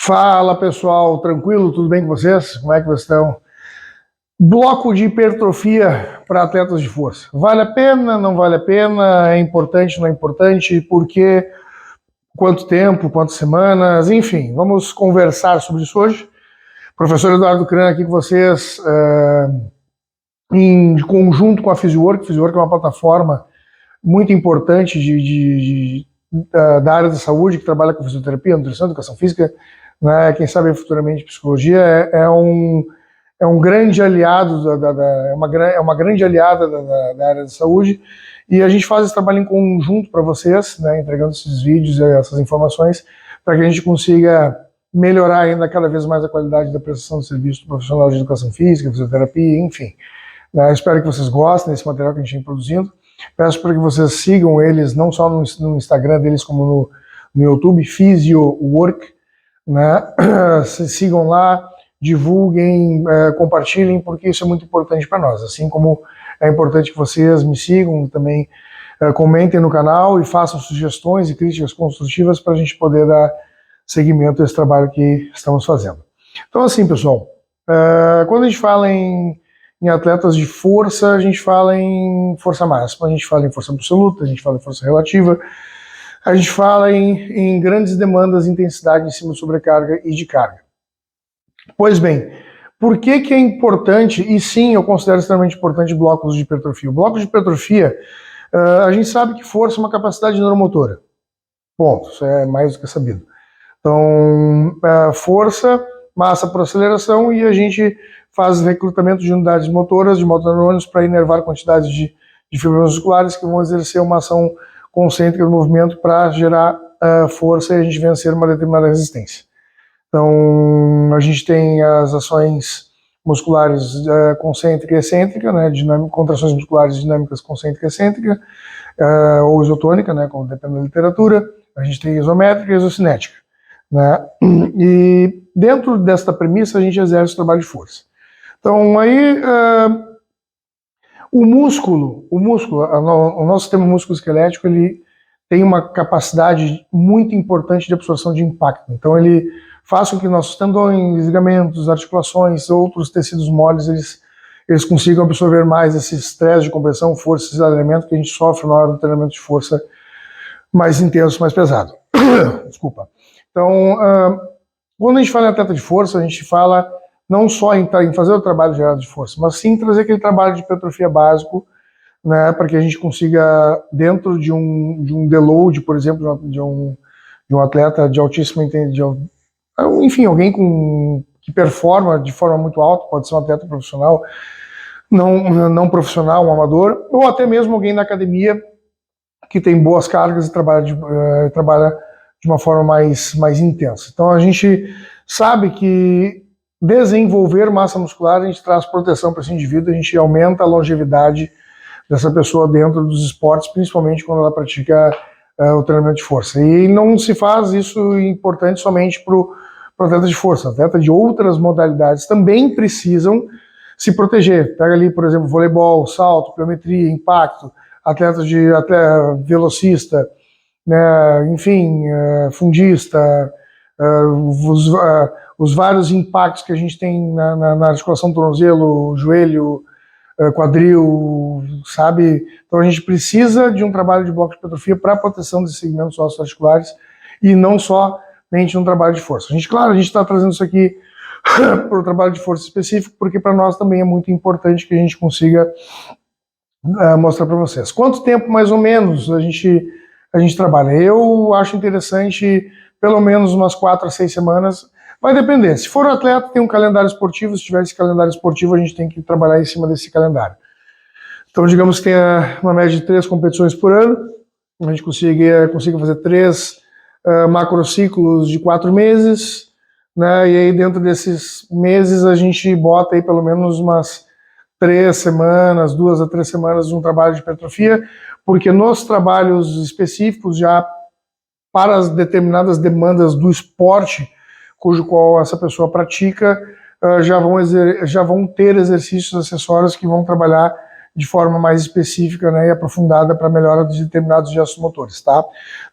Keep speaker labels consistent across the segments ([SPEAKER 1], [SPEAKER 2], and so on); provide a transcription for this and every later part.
[SPEAKER 1] Fala pessoal, tranquilo? Tudo bem com vocês? Como é que vocês estão? Bloco de hipertrofia para atletas de força. Vale a pena? Não vale a pena? É importante? Não é importante? Por quê? Quanto tempo? Quantas semanas? Enfim, vamos conversar sobre isso hoje. Professor Eduardo Crã aqui com vocês, em conjunto com a PhysioWork. A PhysioWork é uma plataforma muito importante da área da saúde, que trabalha com fisioterapia, nutrição, educação física, né? Quem sabe futuramente psicologia. É um grande aliado, é uma grande aliada da área da saúde, e a gente faz esse trabalho em conjunto para vocês, né, entregando esses vídeos e essas informações, para que a gente consiga melhorar ainda cada vez mais a qualidade da prestação de serviço do profissional de educação física, fisioterapia, enfim. Espero que vocês gostem desse material que a gente vem produzindo. Peço para que vocês sigam eles, não só no Instagram deles, como no YouTube, PhysioWork, né? Sigam lá, divulguem, compartilhem, porque isso é muito importante para nós. Assim como é importante que vocês me sigam, também comentem no canal e façam sugestões e críticas construtivas para a gente poder dar seguimento a esse trabalho que estamos fazendo. Então, assim, pessoal, quando a gente fala em atletas de força, a gente fala em força máxima, a gente fala em força absoluta, a gente fala em força relativa, a gente fala em grandes demandas, intensidade em cima de sobrecarga e de carga. Pois bem, por que é importante, e sim, eu considero extremamente importante blocos de hipertrofia? O bloco de hipertrofia, a gente sabe que força é uma capacidade neuromotora. Ponto, isso é mais do que sabido. Então, força, massa por aceleração, e a gente faz recrutamento de unidades motoras, de motoneurônios, para inervar quantidades de fibras musculares que vão exercer uma ação concêntrica no movimento para gerar força e a gente vencer uma determinada resistência. Então, a gente tem as ações musculares concêntrica e excêntrica, né, contrações musculares dinâmicas concêntrica e excêntrica, ou isotônica, né, como depende da literatura. A gente tem isométrica e isocinética, né, e dentro desta premissa a gente exerce o trabalho de força. Então, aí, o nosso sistema músculo-esquelético, ele tem uma capacidade muito importante de absorção de impacto. Então, ele faz com que nossos tendões, ligamentos, articulações, outros tecidos moles, eles consigam absorver mais esse estresse de compressão, força, esse elemento que a gente sofre na hora do treinamento de força mais intenso, mais pesado. Desculpa. Então, quando a gente fala em atleta de força, a gente fala não só em fazer o trabalho gerado de força, mas sim trazer aquele trabalho de hipertrofia básico, né, para que a gente consiga, dentro de um deload, por exemplo, de um atleta de altíssima intensidade, enfim, alguém que performa de forma muito alta, pode ser um atleta profissional, não profissional, um amador, ou até mesmo alguém na academia que tem boas cargas e trabalha de uma forma mais intensa. Então a gente sabe que desenvolver massa muscular, a gente traz proteção para esse indivíduo, a gente aumenta a longevidade dessa pessoa dentro dos esportes, principalmente quando ela pratica o treinamento de força. E não se faz isso importante somente para o atleta de força. Atleta de outras modalidades também precisam se proteger. Pega ali, por exemplo, voleibol, salto, pliometria, impacto, atleta velocista, né, enfim, fundista, os vários impactos que a gente tem na articulação do tornozelo, joelho, quadril, sabe? Então a gente precisa de um trabalho de bloco de hipertrofia para a proteção desses segmentos osteoarticulares e não somente um trabalho de força. A gente está trazendo isso aqui para o trabalho de força específico, porque para nós também é muito importante que a gente consiga mostrar para vocês. Quanto tempo mais ou menos a gente trabalha? Eu acho interessante pelo menos umas 4 a 6 semanas. Vai depender. Se for um atleta, tem um calendário esportivo. Se tiver esse calendário esportivo, a gente tem que trabalhar em cima desse calendário. Então, digamos que tenha uma média de 3 competições por ano. A gente consiga fazer 3 macrociclos de 4 meses, né? E aí, dentro desses meses, a gente bota aí pelo menos umas 3 semanas, 2 a 3 semanas de um trabalho de hipertrofia, porque nos trabalhos específicos, já para as determinadas demandas do esporte, cujo qual essa pessoa pratica, já vão ter exercícios acessórios que vão trabalhar de forma mais específica, né, e aprofundada para melhora de determinados gestos motores, tá?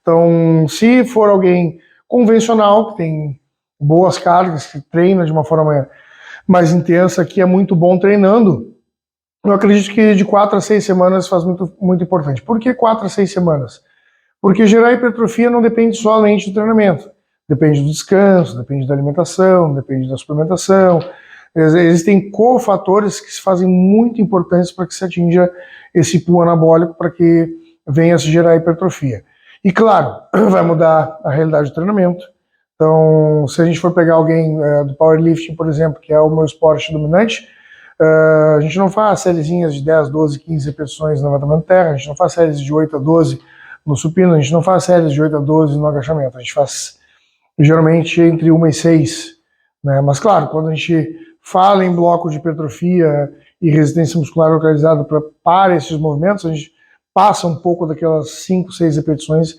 [SPEAKER 1] Então, se for alguém convencional, que tem boas cargas, que treina de uma forma mais intensa, que é muito bom treinando, eu acredito que de 4 a 6 semanas faz muito importante. Por que 4 a 6 semanas? Porque gerar hipertrofia não depende somente do treinamento. Depende do descanso, depende da alimentação, depende da suplementação. Existem cofatores que se fazem muito importantes para que se atinja esse pool anabólico, para que venha a se gerar hipertrofia. E claro, vai mudar a realidade do treinamento. Então, se a gente for pegar alguém do powerlifting, por exemplo, que é o meu esporte dominante, a gente não faz sériezinhas de 10, 12, 15 repetições no levantamento de terra, a gente não faz séries de 8 a 12 no supino, a gente não faz séries de 8 a 12 no agachamento, a gente faz geralmente entre 1 e 6. Né? Mas claro, quando a gente fala em bloco de hipertrofia e resistência muscular localizada para esses movimentos, a gente passa um pouco daquelas 5, 6 repetições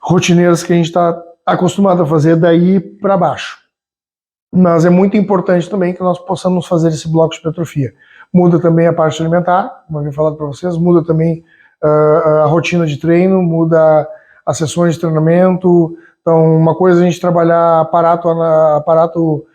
[SPEAKER 1] rotineiras que a gente está acostumado a fazer daí para baixo. Mas é muito importante também que nós possamos fazer esse bloco de hipertrofia. Muda também a parte alimentar, como eu havia falado para vocês, muda também a rotina de treino, muda as sessões de treinamento. Então, uma coisa é a gente trabalhar aparato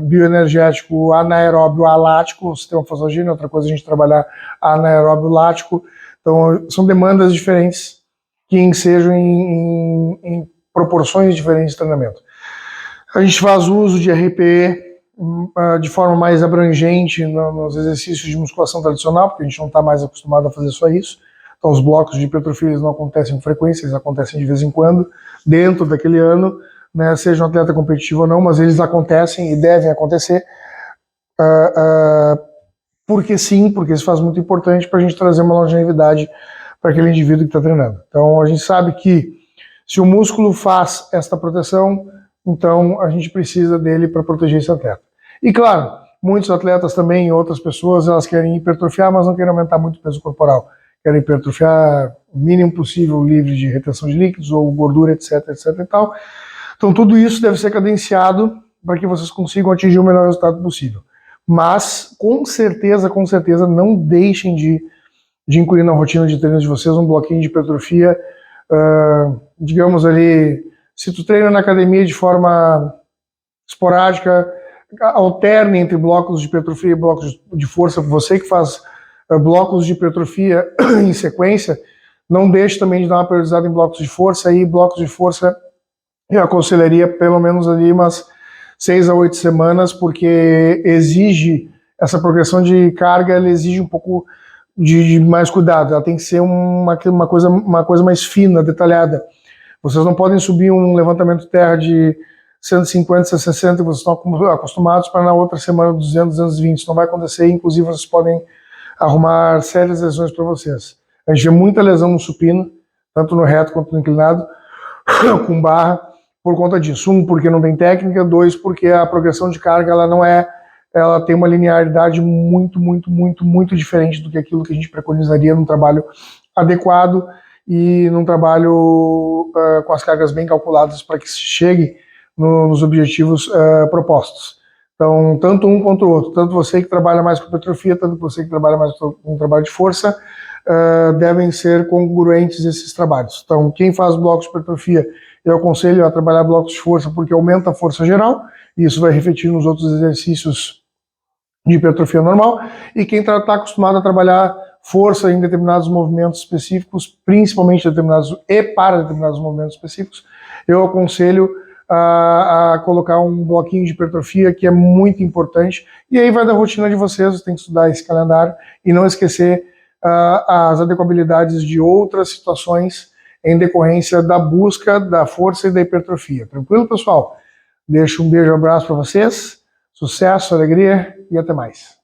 [SPEAKER 1] bioenergético anaeróbio alático, sistema fosfogênio, outra coisa é a gente trabalhar anaeróbio lático. Então, são demandas diferentes que ensejam em proporções diferentes de treinamento. A gente faz uso de RPE de forma mais abrangente nos exercícios de musculação tradicional, porque a gente não está mais acostumado a fazer só isso. Então os blocos de hipertrofia eles não acontecem com frequência, eles acontecem de vez em quando, dentro daquele ano, né, seja um atleta competitivo ou não, mas eles acontecem e devem acontecer, porque sim, porque isso faz muito importante para a gente trazer uma longevidade para aquele indivíduo que está treinando. Então a gente sabe que se o músculo faz esta proteção, então a gente precisa dele para proteger esse atleta. E claro, muitos atletas também, outras pessoas, elas querem hipertrofiar, mas não querem aumentar muito o peso corporal. Querem hipertrofiar o mínimo possível, livre de retenção de líquidos ou gordura, etc, etc e tal. Então tudo isso deve ser cadenciado para que vocês consigam atingir o melhor resultado possível. Mas, com certeza, não deixem de incluir na rotina de treino de vocês um bloquinho de hipertrofia, digamos ali, se tu treina na academia de forma esporádica, alterne entre blocos de hipertrofia e blocos de força. Você que faz blocos de hipertrofia em sequência, não deixe também de dar uma priorizada em blocos de força. E blocos de força eu aconselharia pelo menos ali umas 6 a 8 semanas, porque exige essa progressão de carga, ela exige um pouco de mais cuidado. Ela tem que ser uma coisa mais fina, detalhada. Vocês não podem subir um levantamento de terra de 150, 160, vocês estão acostumados, para na outra semana 200, 220. Isso não vai acontecer, inclusive vocês podem arrumar sérias lesões para vocês. A gente vê muita lesão no supino, tanto no reto quanto no inclinado, com barra, por conta disso. 1, porque não tem técnica, 2, porque a progressão de carga ela tem uma linearidade muito diferente do que aquilo que a gente preconizaria num trabalho adequado e num trabalho com as cargas bem calculadas para que se chegue nos objetivos propostos. Então, tanto um quanto o outro, tanto você que trabalha mais com hipertrofia, tanto você que trabalha mais com trabalho de força, devem ser congruentes esses trabalhos. Então, quem faz blocos de hipertrofia, eu aconselho a trabalhar blocos de força, porque aumenta a força geral, e isso vai refletir nos outros exercícios de hipertrofia normal. E quem está acostumado a trabalhar força em determinados movimentos específicos, principalmente determinados e para determinados movimentos específicos, eu aconselho a colocar um bloquinho de hipertrofia, que é muito importante, e aí vai da rotina de vocês, tem que estudar esse calendário e não esquecer as adequabilidades de outras situações em decorrência da busca da força e da hipertrofia. Tranquilo, pessoal? Deixo um beijo e um abraço para vocês, sucesso, alegria e até mais.